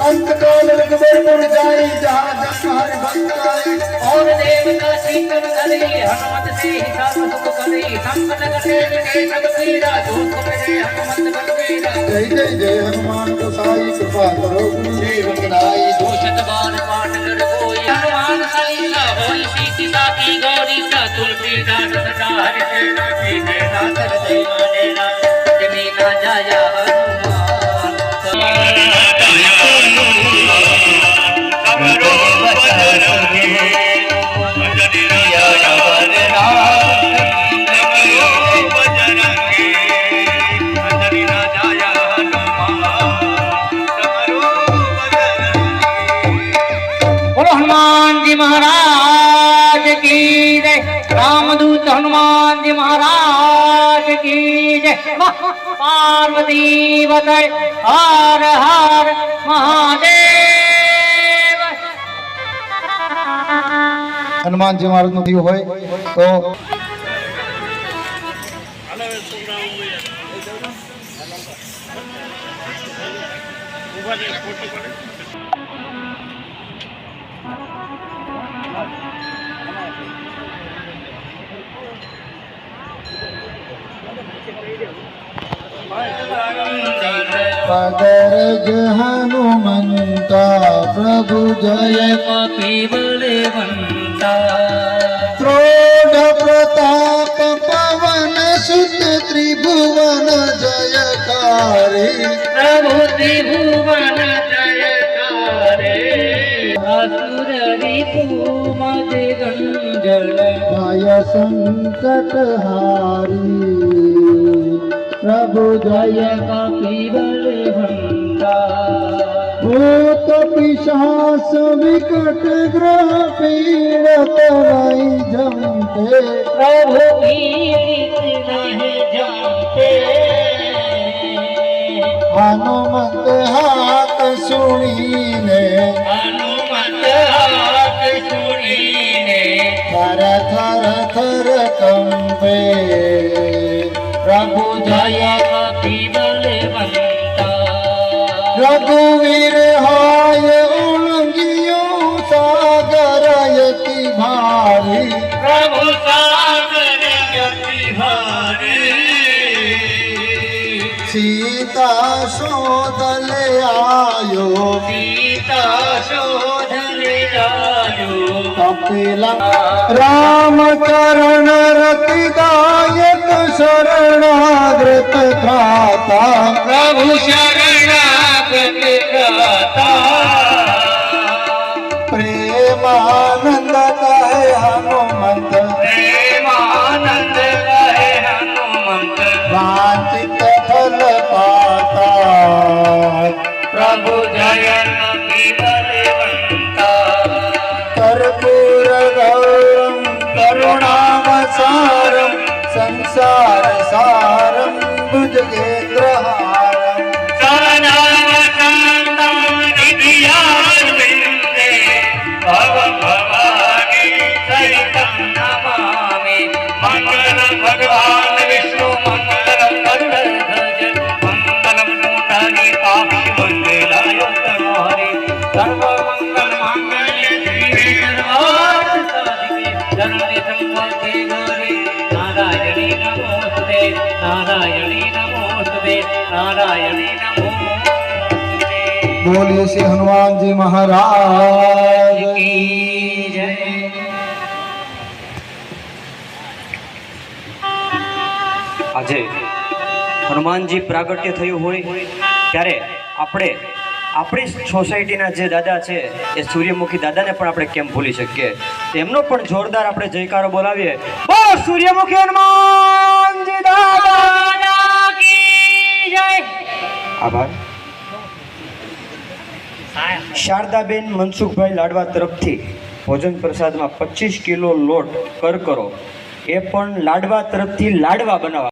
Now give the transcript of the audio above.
अंतकाल रघुबर जाई जहाँ जग हरि भक्त आए। और देवता शीतल करे हनुमत से हिसाब सुख करे संकट कटे मिटे सब पीरा दुख मिटे हनुमत बलबीरा। जय जय जय हनुमान गोसाई कृपा करो गुरु सेवक नाई। दूषित बाण पाठ कर कोई हनुमान सलीला होई सीति साकी गौरी सा तुलसीदास सदा हरि सेना पीते नाथर जय मानेरा जमी ना जाया हनुमान जी महाराज की जय। रामदूत हनुमान जी महाराज की जय। पार्वती बताए हर हर महादेव। हनुमान जी महाराज નું થયું હોય તો पदरज हनुमंता प्रभु जय कपिबलवंता क्रोध प्रताप पवन सुत त्रिभुवन जयकारी। प्रभु त्रिभुवन जयकारे असुर रिपुमद गंजन भय संकट हारी प्रभु जय कपिबलवंता। भूत पिशाच विकट ग्रह पीड़त नहीं जमते। प्रभु पीड़ित नहीं जानते। हनुमत हाथ सुनीने हनुमत हाथ सुनीने थर थर थर कंपे प्रभु जय कपिबलवंता। रघुवीर हाय उलंगियो सागर यति भारी। प्रभु सागर यति भारी सीता शोधल आयो सीता शोधन आयो। कपिला राम चरण रति दायक शरणागत त्राता। प्रभु शरणागत त्राता। प्रेमानंद कहे हनुमंत प्रेमानंद कहे हनुमंत। वांछित फल पाता। प्रभु जय कपिबलवंता। कर्पूर गौरम करुणावसारम संसार सारम भुजगेन्द्रहारम। सदावसन्तं नित्यानन्दे भवं भवानी सहितं नमामि। मङ्गलं भगवान् विष्णु मङ्गलं गरुडध्वज मङ्गलं मूढनिपाति मङ्गलाय तनोहरि। सर्वमङ्गलमाङ्गल्ये शिवे सर्वार्थसाधिके शरण्ये त्र्यम्बके गौरी नारायणी नमोस्तुते नारायणी नमोस्तुते नारायणी नमोस्तुते। बोलिए श्री हनुमान जी महाराज की जय। આજે હનુમાનજી પ્રાગટ્ય થયું હોય ત્યારે આપણે આપણી સોસાયટીના જે દાદા છે એ સૂર્યમુખી દાદાને પણ આપણે કેમ ભૂલી શકીએ? એમનો પણ જોરદાર આપણે જયકારો બોલાવીએ। બોલો સૂર્યમુખી હનુમાનજી દાદા કી જય। આભાર। શારદાબેન મનસુખભાઈ લાડવા તરફથી ભોજન પ્રસાદમાં 25 કિલો લોટ કર કરો, એ પણ લાડવા તરફથી લાડવા બનાવવા।